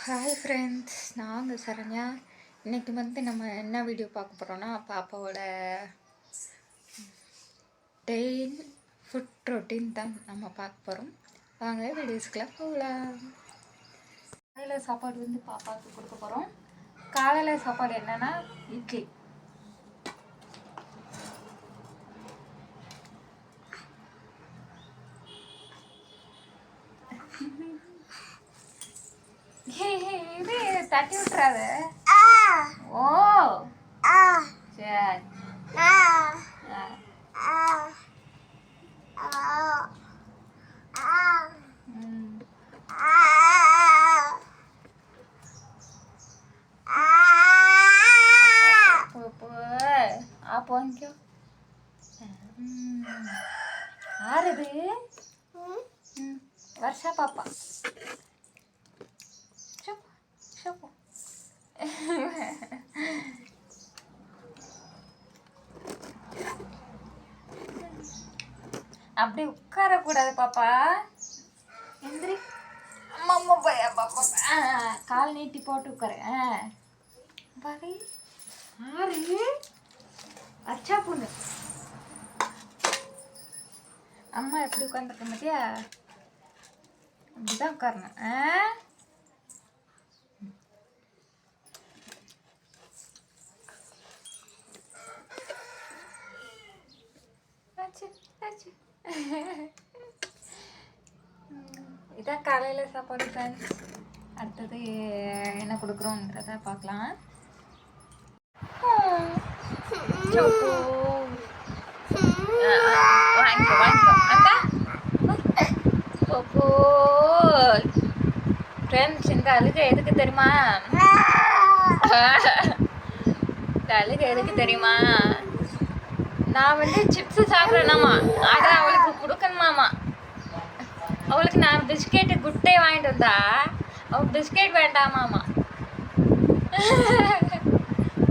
Hi friends, நாங்கள் சரண்யா. இன்றைக்கி நம்ம என்ன வீடியோ பார்க்க போகிறோன்னா, பாப்பாவோட டெய்லி ஃபுட் ரொட்டீன் தான் நம்ம பார்க்க போகிறோம். வாங்க வீடியோஸ்க்குலாம் போகலாம். காலையில் சாப்பாடு பாப்பாவுக்கு கொடுக்க போகிறோம். காலையில் சாப்பாடு என்னென்னா இட்லி. இது தட்டி விட்டுறாத. ஓ சரி. आप क्यों ஆறுது वर्षा पापा चुप चुप அப்படி உட்கார கூடாது பாப்பா. எந்திரி. அம்மா பையா பாப்பா. கால் நீட்டி போட்டு உட்காரு. பாரு ஆறு அச்சா பொண்ணு. அம்மா எப்படி உட்காந்துருக்க மாட்டியா? அப்படிதான் உட்காரணும். இதான் காலையில் சாப்பாடு ஃப்ரெண்ட்ஸ். அடுத்தது என்ன கொடுக்குறோங்கிறத பார்க்கலாம். வாங்கிக்கோ வாங்கிக்கோ அக்கா. போப்போ ஃப்ரெண்ட்ஸ், இந்த அழுகை எதுக்கு தெரியுமா? இந்த அழுகை எதுக்கு தெரியுமா? நான் சிப்ஸு சாப்பிட்றேனாமா, அதை அவளுக்கு கொடுக்கணுமாமா. அவளுக்கு நான் பிஸ்கெட்டு குட்டே வாங்கிட்டு வந்தா அவள் பிஸ்கெட் வேண்டாமாமா.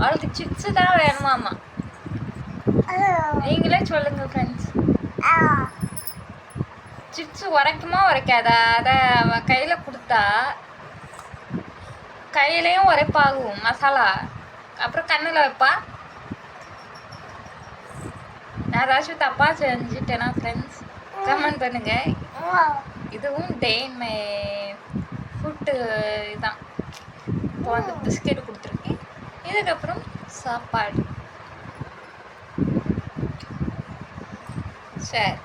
அவளுக்கு சிப்ஸு தான் வேணுமாமா. நீங்களே சொல்லுங்க ஃப்ரெண்ட்ஸ், சிப்ஸு உரைக்குமா உரைக்காதா? அதை அவள் கையில் கொடுத்தா கையிலையும் உரைப்பாகும் மசாலா, அப்புறம் கண்ணில் வைப்பா. நான் ஏதாச்சும் தப்பாக செஞ்சுட்டேனா ஃப்ரெண்ட்ஸ் கமெண்ட் பண்ணுங்க. இதுவும் டே இன் மை ஃபுட்டு இதுதான். இப்போ பிஸ்கெட் கொடுத்துருக்கேன். இதுக்கப்புறம் சாப்பாடு. சரி,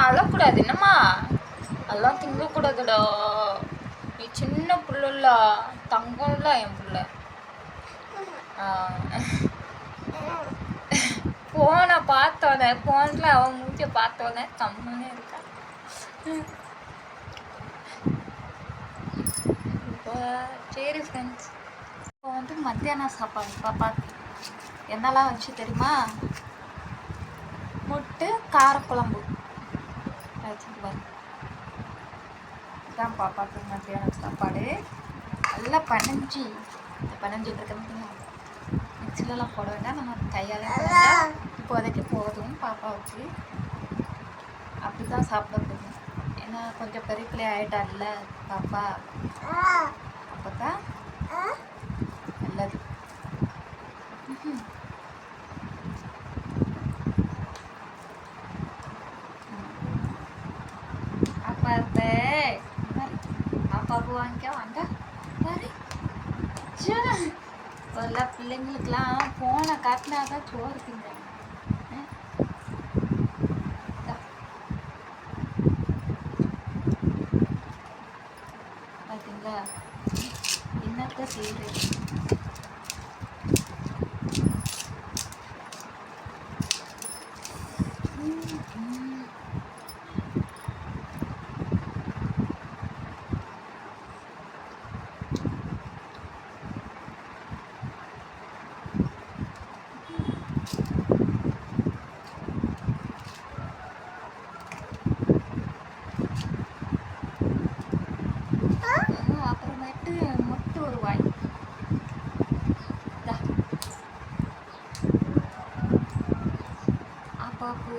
அழக்கூடாது என்னம்மா, அதெல்லாம் திங்கக்கூடாதுடா. நீ சின்ன பிள்ளைல தங்கம்ல என் பிள்ளை. ஃபோனை பார்த்தோன்னே, ஃபோனில் அவன் மூச்சியை பார்த்தோன்னே கம்முன்னு இருக்கா. இப்போ சரி ஃப்ரெண்ட்ஸ், இப்போ மத்தியானம் சாப்பாடு பாப்பாக்கு என்னெல்லாம் வச்சு தெரியுமா? முட்டை காரக்குழம்பு வச்சுட்டு பாரு. இதுதான் பாப்பாக்கு மத்தியானம் சாப்பாடு. நல்லா பனஞ்சிட்டு இருக்க. மிக்சிலலாம் போட வேண்டாம், நம்ம கையால் இப்போதைக்கு போதும் பாப்பாவுக்கு. அப்படி தான் சாப்பிட போதும். ஏன்னா கொஞ்சம் பெரிய பிள்ளை ஆகிட்டால பாப்பா, அப்போ தான் நல்லது. பாப்பாவுக்கு வாங்கிக்க வாங்க பாரு. எல்லா பிள்ளைங்களுக்கெல்லாம் ஃபோனை காட்டினா தான் சோறு திங்கிறாங்க. பார்த்தீங்களா என்னத்த செய்யுது? அப்புறமேட்டு முட்டை ஒரு வாய். அப்பாவுக்கு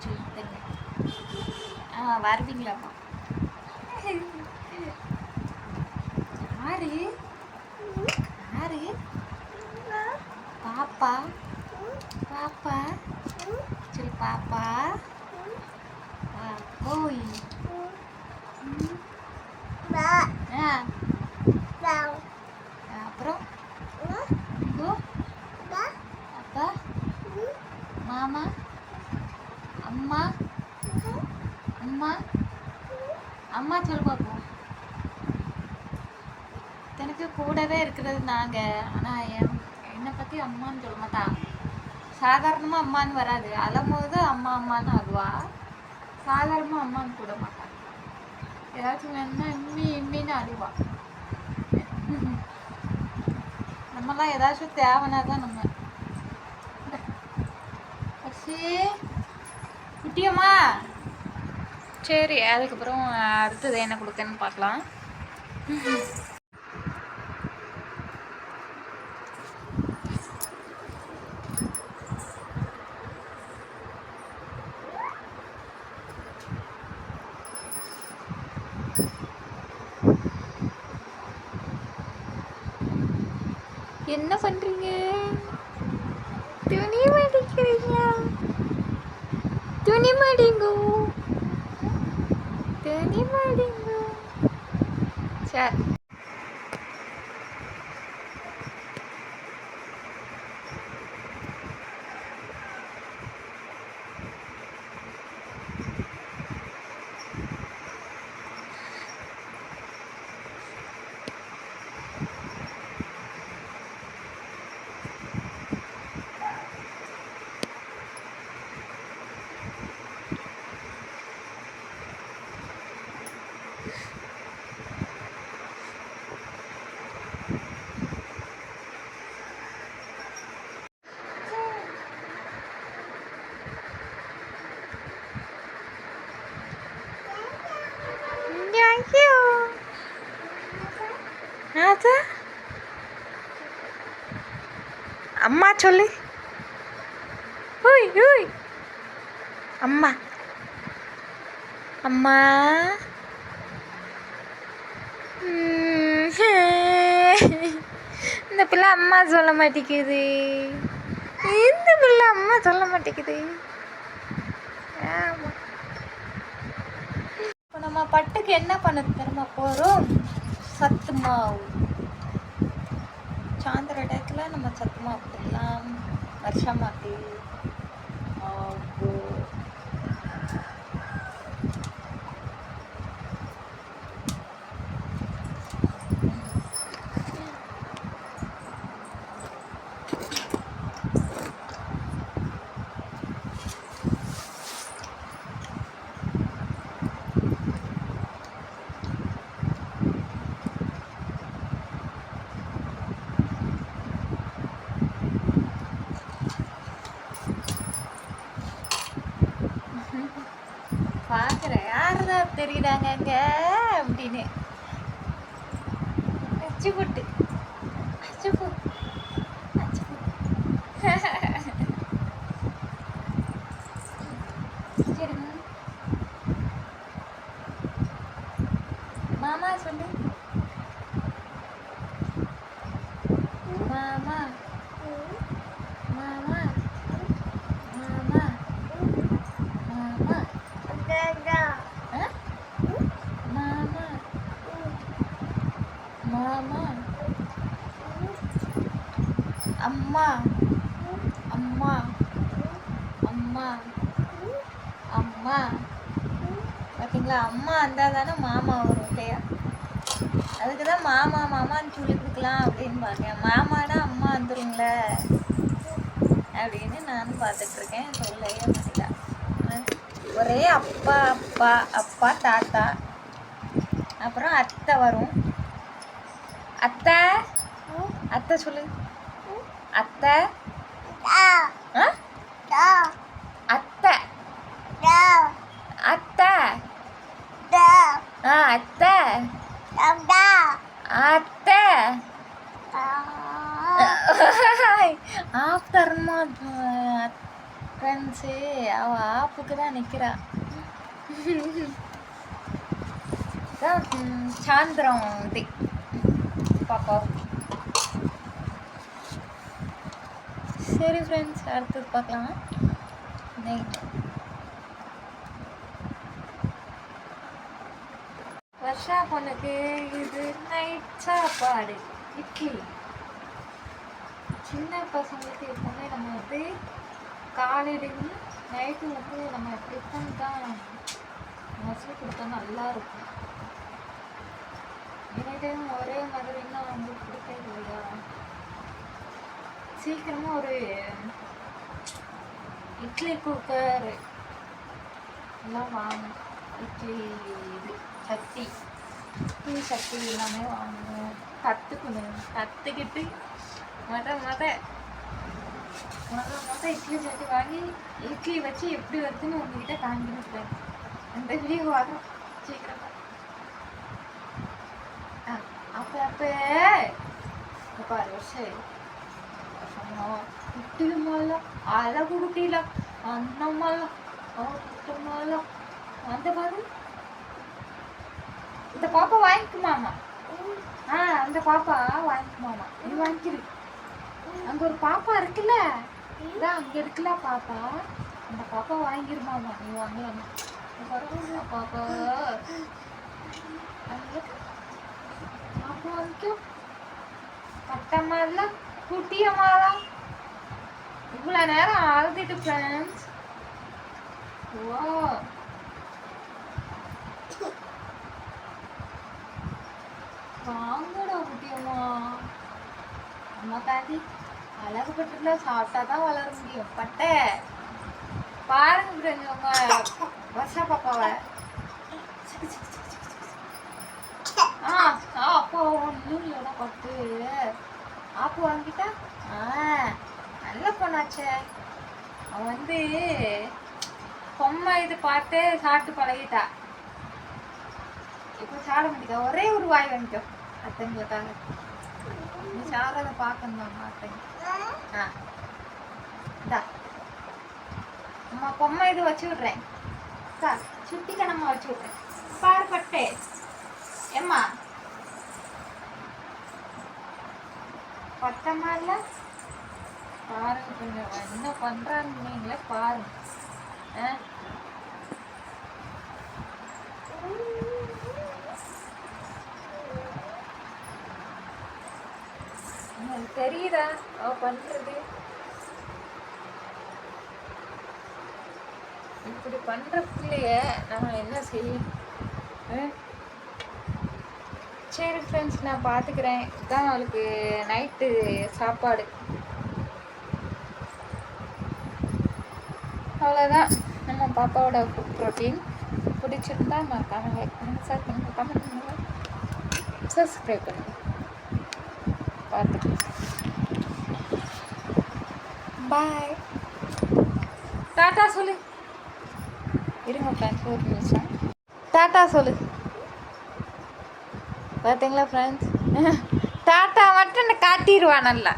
சொல்லுங்க. வருவீங்களாப்பா? யாரு யாரு? பாப்பா பாப்பா சொல்லு. பாப்பா ஓய். அப்புறம் அப்பா மாமா அம்மா அம்மா அம்மா சொல்லு பார்ப்போம். எனக்கு கூடவே இருக்கிறது நாங்கள். ஆனால் என்னை பற்றி அம்மான்னு சொல்ல மாட்டா. சாதாரணமாக அம்மான்னு வராது. அழும்போது அம்மா அம்மான்னு ஆகுவா. சாதாரணமாக அம்மான்னு கூட மாட்டான். ஏதாச்சும் வேணும்னா இம்மின்னு அழுவா. நம்மலாம் ஏதாச்சும் தேவைன்னா தான் நம்ம குட்டியம்மா. சரி, அதுக்கப்புறம் அடுத்தது என்ன கொடுக்கன்னு பார்க்கலாம். என்ன பண்றீங்க? துணி மடிக்கிறீங்களா? துணி மடிங்கோ, துணி மடிங்கோ. சரி, அம்மா சொல்லு. ஓய் ஓய் அம்மா அம்மா. இந்த பிள்ளை அம்மா சொல்ல மாட்டேங்குது. இந்த பிள்ளை அம்மா சொல்ல மாட்டேங்குது. ஆமாம். இப்போ நம்ம பட்டுக்கு என்ன பண்ண தெரியுமா போகிறோம்? சத்து மாவு. சாயந்தர இடத்துல நம்ம சத்து மாவு போடலாம். வருஷா மாட்டு பார்க்குறேன். யார் தான் தெரியுறாங்க அங்கே அப்படின்னு. அச்சு போட்டு அச்சு போ அச்சு போ. சரி மாமா சொல்லு. மாமா மாமா மாமா மாமா மாமா மாமா அம்மா அம்மா அம்மா அம்மா. பார்த்தீங்களா? அம்மா இருந்தால் தானே மாமா வரும் இல்லையா? அதுக்கு தான் மாமா மாமான்னு சொல்லி கொடுக்கலாம் அப்படின்னு பார்த்தேன். மாமானா அம்மா வந்துருங்கள அப்படின்னு நானும் பார்த்துட்ருக்கேன். சொல்லவே மாட்டேங்க. ஒரே அப்பா அப்பா அப்பா தாத்தா, அப்புறம் அத்தை வரும். அத்தை அத்தை சொல்லு. அத்தை அத்தை அத்தை அத்தை அத்தை ஆஃப்டர்மா ஃப்ரெண்ட் ஃப்ரெண்ட்ஸு அவள் ஆப்புக்கு தான் நிற்கிறா. சாயந்தரம் இது பாப்பா. சரி ஃப்ரெண்ட்ஸ், அடுத்தது பார்க்கலாம். நைட் வர்ஷா பொண்ணுக்கு இது நைட் சாப்பாடு இட்லி. சின்ன பசங்களுக்கு எப்போவுமே நம்ம வந்து காலையிலையும் நைட்டு வந்து நம்ம டிஃபன் தான் மோஸ்ட்லி கொடுத்தா நல்லாயிருக்கும். எனி டைம் ஒரே மாதிரி இன்னும் வந்து பிடிக்கிறது இல்லையா. சீக்கிரமாக ஒரு இட்லி குக்கர் எல்லாம் வாங்கணும். இட்லி இது சட்டி, டீ சட்டி எல்லாமே வாங்கணும். கற்றுக்கிட்டு மொத இட்லி சட்டி வாங்கி இட்லி வச்சு எப்படி வருதுன்னு உங்ககிட்ட காண்பிக்கிறேன். அந்த வீடியோ வரும் சீக்கிரமா. அப்போ பாரு வருஷம் குட்டிலுமால அழகு குட்டில அண்ணம்மால குட்டமால அந்த பாரு. இந்த பாப்பா வாங்கிக்குமாமா. அந்த பாப்பா வாங்கிக்குமாமா. நீ வாங்கிக்கிரு. அங்க ஒரு பாப்பா இருக்குல்ல, இதான் அங்க இருக்குல்ல பாப்பா, அந்த பாப்பா வாங்கிருமாமா. நீ வாங்கலாமா பாப்பா. பாப்பா வாங்கிக்கோ. கட்டமால குட்டியமாலா இவ்வளோ நேரம் அழுதுட்டு ஃப்ரெண்ட்ஸ். ஓ வாங்கடா குட்டியம்மா. அம்மா தாண்டி அழகு பட்டுல சாப்பிட்டா தான் வளர முடியும். பட்டை பாருங்க ஃப்ரெண்ட்ஸ், உங்க வர்ஷா பாப்பாவை. அப்போ ஒன்றும் இல்லைடா பட்டு. ஆப்பு வாங்கிட்டா நல்ல பொண்ணாச்சே. அவன் வந்து பொம்மை இது பார்த்து சாப்பிட்டு பழகிட்டா. இப்போ சாப்பிட முடியுதா? ஒரே ஒரு வாய் வாங்கிக்கோ அத்தங்களுக்காக. நீ சாப்பிட்றத பார்க்கணும் அத்தங்க. இந்தா அம்மா பொம்மை இது வச்சு விட்றேன். சுட்டி கணமா வச்சு விட்றேன். பாரு பட்டே ஏம்மா பட்டமா இல்லை பாருங்க. கொஞ்சம் என்ன பண்ணுறான்னு நீங்களே பாருங்க. உங்களுக்கு தெரியுதா அவ பண்றது? இப்படி பண்றதுலயே நம்ம என்ன செய்யும்? சரி ஃப்ரெண்ட்ஸ், நான் பார்த்துக்கிறேன். இதுதான் அவளுக்கு நைட்டு சாப்பாடு. அவ்வளோதான் நம்ம பாப்பாவோட ஃபுட் ப்ரோட்டீன். பிடிச்சிருந்தா மறக்காம லைக் பண்ணுங்கள், ஷேர் பண்ணுங்கள், கமெண்ட் பண்ணுங்கள், சப்ஸ்கிரைப் பண்ணுங்கள். பார்த்துக்கலாம். பாய். டாட்டா சொல்லு. இருங்க ஃப்ரெண்ட்ஸ், ஒரு நிமிஷம். டாட்டா சொல்லு. பார்த்தீங்களா ஃப்ரெண்ட்ஸ், டாட்டா மட்டும் காட்டிடுவா நல்லா.